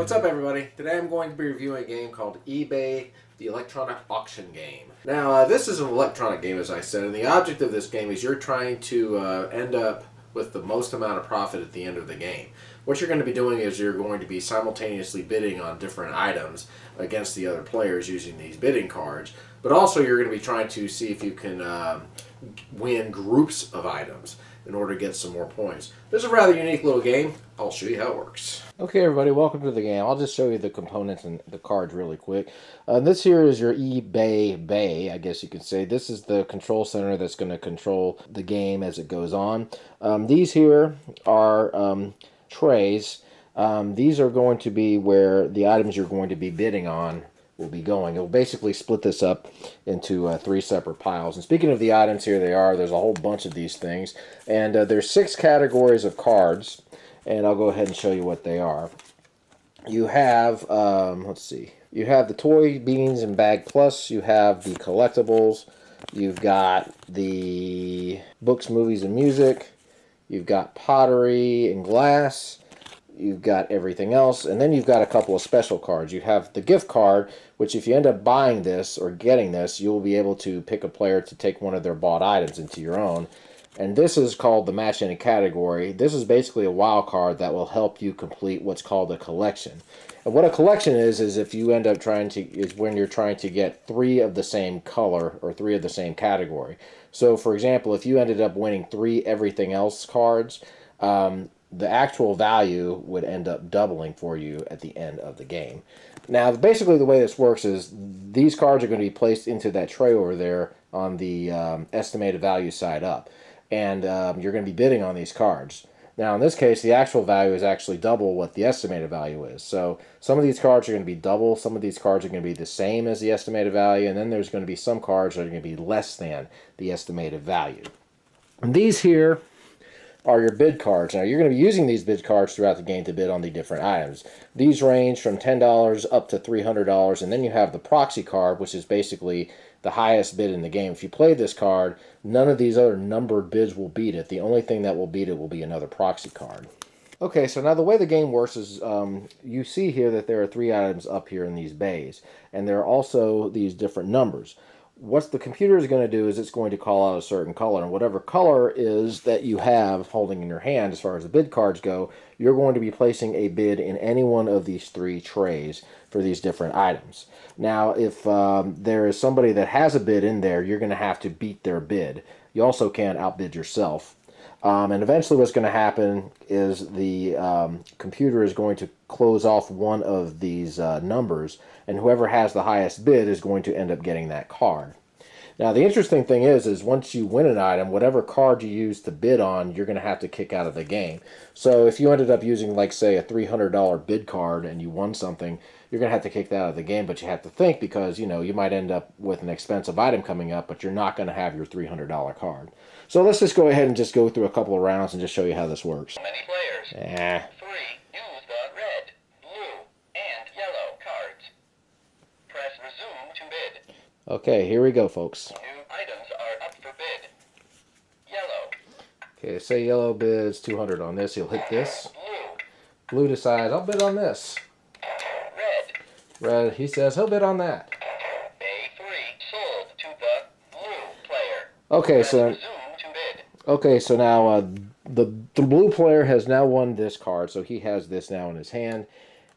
What's up, everybody? Today I'm going to be reviewing a game called eBay, the electronic auction game. Now, this is an electronic game, as I said, and the object of this game is you're trying to end up with the most amount of profit at the end of the game. What you're going to be doing is you're going to be simultaneously bidding on different items against the other players using these bidding cards, but also you're going to be trying to see if you can win groups of items in order to get some more points. This is a rather unique little game. I'll show you how it works. Okay, everybody, welcome to the game. I'll just show you the components and the cards really quick. This here is your eBay Bay, I guess you could say. This is the control center that's going to control the game as it goes on. These here are trays. These are going to be where the items you're going to be bidding on will be going. It will basically split this up into 3 separate piles. And speaking of the items, here they are. There's a whole bunch of these things. And there's 6 categories of cards. And I'll go ahead and show you what they are. You have, let's see. You have the Toy, Beans, and Bag Plus. You have the collectibles. You've got the books, movies, and music. You've got pottery and glass. You've got everything else, and then you've got a couple of special cards. You have the gift card, which if you end up buying this or getting this, you'll be able to pick a player to take one of their bought items into your own. And this is called the Match Any Category. This is basically a wild card that will help you complete what's called a collection. And what a collection is if you end up when you're trying to get 3 of the same color or 3 of the same category. So, for example, if you ended up winning 3 everything else cards, the actual value would end up doubling for you at the end of the game. Now, basically the way this works is these cards are going to be placed into that tray over there on the estimated value side up. And you're going to be bidding on these cards. Now, in this case, the actual value is actually double what the estimated value is. So some of these cards are going to be double. Some of these cards are going to be the same as the estimated value. And then there's going to be some cards that are going to be less than the estimated value. And these here are your bid cards. Now, you're going to be using these bid cards throughout the game to bid on the different items. These range from $10 up to $300, and then you have the proxy card, which is basically the highest bid in the game. If you play this card, none of these other numbered bids will beat it. The only thing that will beat it will be another proxy card. Okay, so now the way the game works is you see here that there are 3 items up here in these bays, and there are also these different numbers. What the computer is going to do is it's going to call out a certain color, and whatever color is that you have holding in your hand as far as the bid cards go, you're going to be placing a bid in any one of these 3 trays for these different items. Now, if there is somebody that has a bid in there, you're going to have to beat their bid. You also can't outbid yourself. And eventually what's going to happen is the computer is going to close off one of these numbers, and whoever has the highest bid is going to end up getting that card. Now, the interesting thing is once you win an item, whatever card you use to bid on, you're going to have to kick out of the game. So if you ended up using, like, say, a $300 bid card and you won something, you're going to have to kick that out of the game, but you have to think because, you know, you might end up with an expensive item coming up, but you're not going to have your $300 card. So let's just go ahead and just go through a couple of rounds and just show you how this works. Many players. 3. Use the red, blue, and yellow cards. Press resume to bid. Okay, here we go, folks. New items are up for bid. Yellow. Okay, say yellow bids 200 on this. He'll hit this. Blue decides, I'll bid on this. Red, he says he'll bid on that. A3 sold to the blue player. Okay, so now the blue player has now won this card, so he has this now in his hand,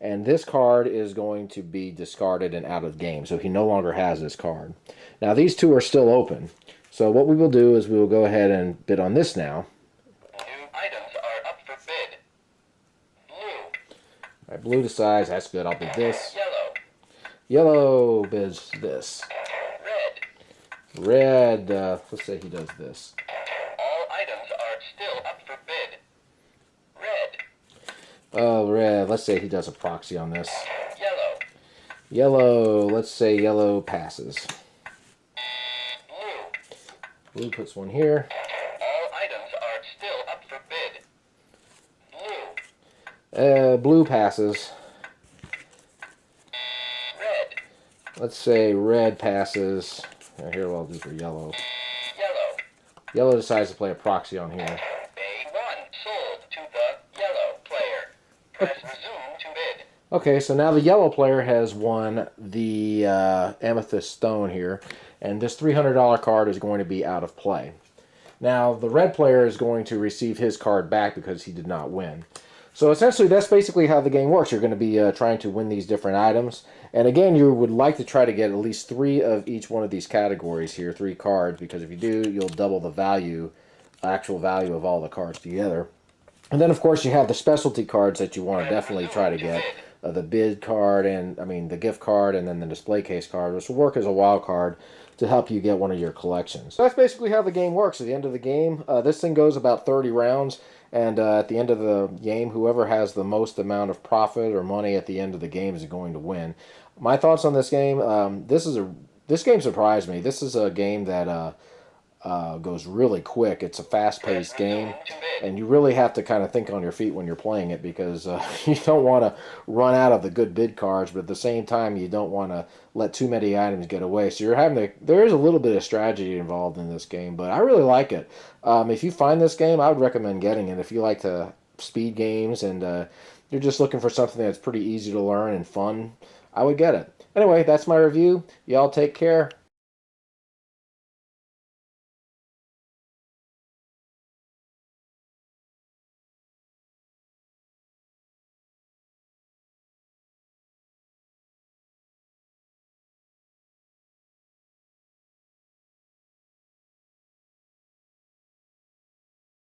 and this card is going to be discarded and out of the game, so he no longer has this card. Now these 2 are still open, so what we will do is we will go ahead and bid on this now. New items are up for bid. Blue. All right, blue decides, that's good, I'll bid this. Yellow. Yellow bids this. Red. Let's say he does this. All items are still up for bid. Red. Oh, red. Let's say he does a proxy on this. Yellow. Yellow. Let's say yellow passes. Blue. Blue puts one here. All items are still up for bid. Blue. Blue passes. Red. Let's say red passes. Here, what I'll do for yellow. Yellow. Yellow decides to play a proxy on here. A1 sold to the yellow player. Press resume to bid. Okay, so now the yellow player has won the Amethyst Stone here, and this $300 card is going to be out of play. Now, the red player is going to receive his card back because he did not win. So essentially, that's basically how the game works. You're going to be trying to win these different items. And again, you would like to try to get at least 3 of each one of these categories here, 3 cards, because if you do, you'll double the value, actual value of all the cards together. And then, of course, you have the specialty cards that you want to definitely try to get. The bid card, and the gift card, and then the display case card, which will work as a wild card to help you get one of your collections. So that's basically how the game works. At the end of the game, this thing goes about 30 rounds, and at the end of the game, whoever has the most amount of profit or money at the end of the game is going to win. My thoughts on this game, this game surprised me. This is a game that goes really quick. It's a fast-paced game, and you really have to kind of think on your feet when you're playing it because you don't want to run out of the good bid cards, but at the same time, you don't want to let too many items get away. So you're having to. There is a little bit of strategy involved in this game, but I really like it. If you find this game, I would recommend getting it. If you like to speed games and you're just looking for something that's pretty easy to learn and fun, I would get it. Anyway, that's my review. Y'all take care.